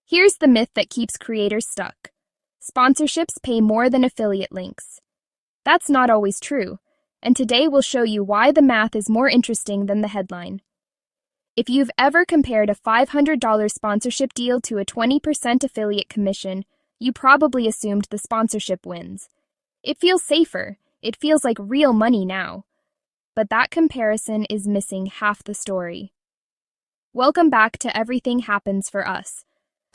Here's the myth that keeps creators stuck. Sponsorships pay more than affiliate links. That's not always true, and today we'll show you why the math is more interesting than the headline. If you've ever compared a $500 sponsorship deal to a 20% affiliate commission, you probably assumed the sponsorship wins. It feels safer. It feels like real money now. But that comparison is missing half the story. Welcome back to Everything Happens for Us.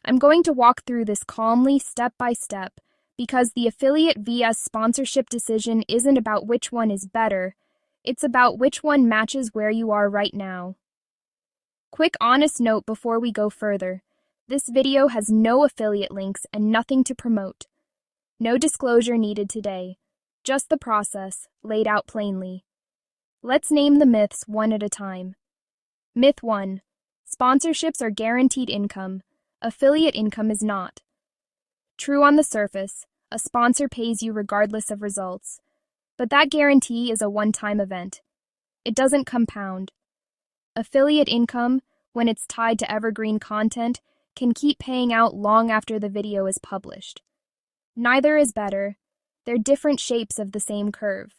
I'm going to walk through this calmly, step by step, because the affiliate vs. sponsorship decision isn't about which one is better, it's about which one matches where you are right now. Quick honest note before we go further. This video has no affiliate links and nothing to promote. No disclosure needed today, just the process, laid out plainly. Let's name the myths one at a time. Myth 1. Sponsorships are guaranteed income. Affiliate income is not. True on the surface, a sponsor pays you regardless of results. But that guarantee is a one-time event. It doesn't compound. Affiliate income, when it's tied to evergreen content, can keep paying out long after the video is published. Neither is better. They're different shapes of the same curve.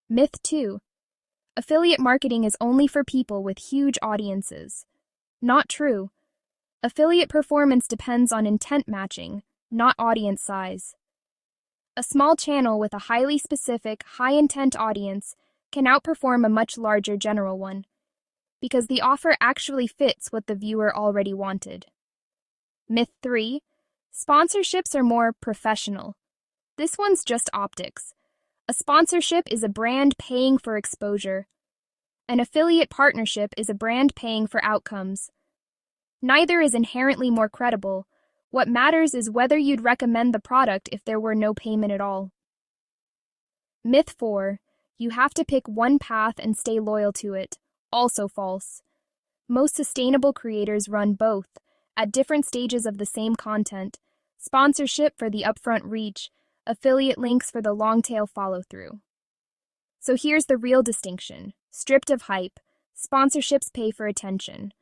Myth 2. Affiliate marketing is only for people with huge audiences. Not true. Affiliate performance depends on intent matching, not audience size. A small channel with a highly specific, high-intent audience can outperform a much larger general one, because the offer actually fits what the viewer already wanted. Myth 3. Sponsorships are more professional. This one's just optics. A sponsorship is a brand paying for exposure. An affiliate partnership is a brand paying for outcomes. Neither is inherently more credible. What matters is whether you'd recommend the product if there were no payment at all. Myth 4. You have to pick one path and stay loyal to it. Also false. Most sustainable creators run both, at different stages of the same content. Sponsorship for the upfront reach, affiliate links for the long-tail follow-through. So here's the real distinction. Stripped of hype, sponsorships pay for attention.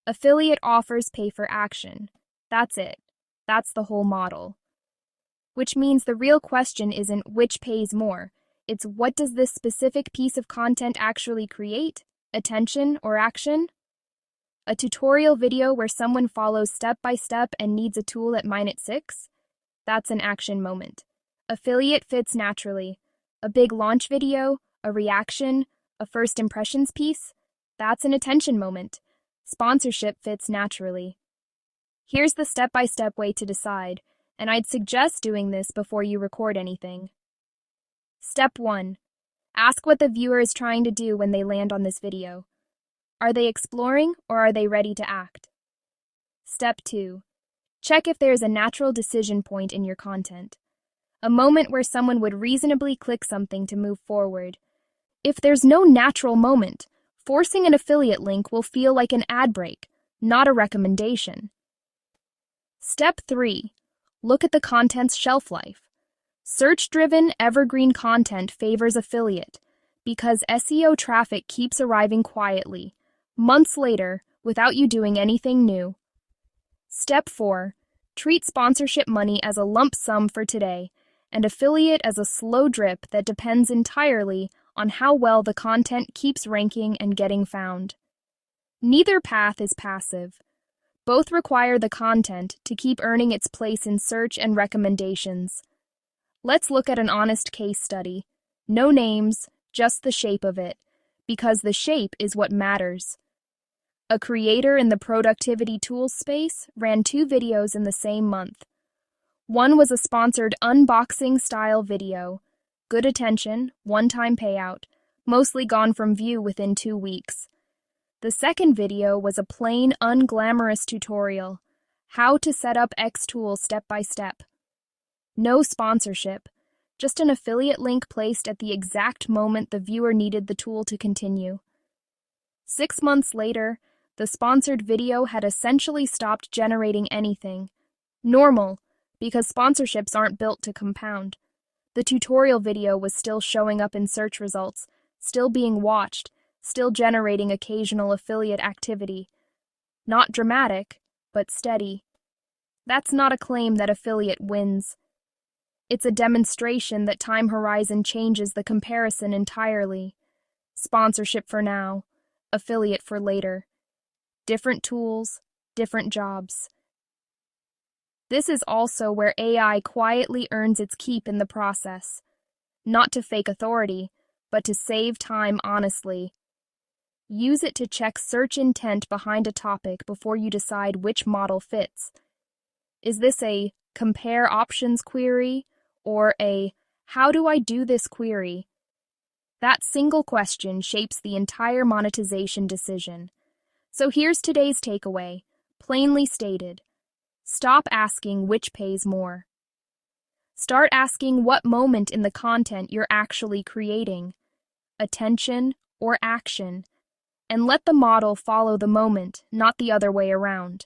Affiliate offers pay for action. That's it. That's the whole model. Which means the real question isn't which pays more. It's what does this specific piece of content actually create? Attention or action? A tutorial video where someone follows step by step and needs a tool at minute 6? That's an action moment. Affiliate fits naturally. A big launch video, a reaction, a first impressions piece? That's an attention moment. Sponsorship fits naturally. Here's the step-by-step way to decide, and I'd suggest doing this before you record anything. Step 1. Ask what the viewer is trying to do when they land on this video. Are they exploring or are they ready to act? Step 2. Check if there's a natural decision point in your content. A moment where someone would reasonably click something to move forward. If there's no natural moment, forcing an affiliate link will feel like an ad break, not a recommendation. Step 3. Look at the content's shelf life. Search-driven, evergreen content favors affiliate because SEO traffic keeps arriving quietly, months later, without you doing anything new. Step 4. Treat sponsorship money as a lump sum for today and affiliate as a slow drip that depends entirely on how well the content keeps ranking and getting found. Neither path is passive. Both require the content to keep earning its place in search and recommendations. Let's look at an honest case study. No names, just the shape of it, because the shape is what matters. A creator in the productivity tools space ran 2 videos in the same month. One was a sponsored unboxing-style video. Good attention, one-time payout, mostly gone from view within 2 weeks. The second video was a plain, unglamorous tutorial, how to set up X tool step by step. No sponsorship, just an affiliate link placed at the exact moment the viewer needed the tool to continue. 6 months later, the sponsored video had essentially stopped generating anything. Normal, because sponsorships aren't built to compound. The tutorial video was still showing up in search results, still being watched, still generating occasional affiliate activity. Not dramatic, but steady. That's not a claim that affiliate wins. It's a demonstration that time horizon changes the comparison entirely. Sponsorship for now, affiliate for later. Different tools, different jobs. This is also where AI quietly earns its keep in the process. Not to fake authority, but to save time honestly. Use it to check search intent behind a topic before you decide which model fits. Is this a compare options query or a how do I do this query? That single question shapes the entire monetization decision. So here's today's takeaway, plainly stated. Stop asking which pays more. Start asking what moment in the content you're actually creating, attention or action, and let the model follow the moment, not the other way around.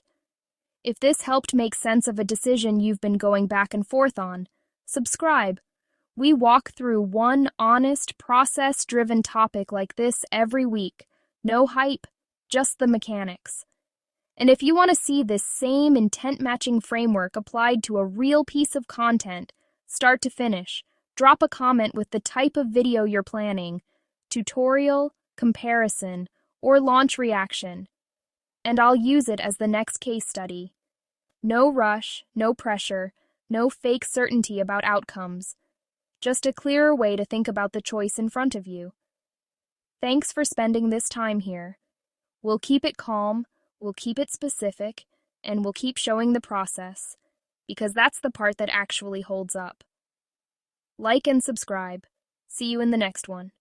If this helped make sense of a decision you've been going back and forth on, subscribe. We walk through one honest, process-driven topic like this every week. No hype, just the mechanics. And if you want to see this same intent-matching framework applied to a real piece of content, start to finish, drop a comment with the type of video you're planning, tutorial, comparison, or launch reaction, and I'll use it as the next case study. No rush, no pressure, no fake certainty about outcomes. Just a clearer way to think about the choice in front of you. Thanks for spending this time here. We'll keep it calm, we'll keep it specific, and we'll keep showing the process, because that's the part that actually holds up. Like and subscribe. See you in the next one.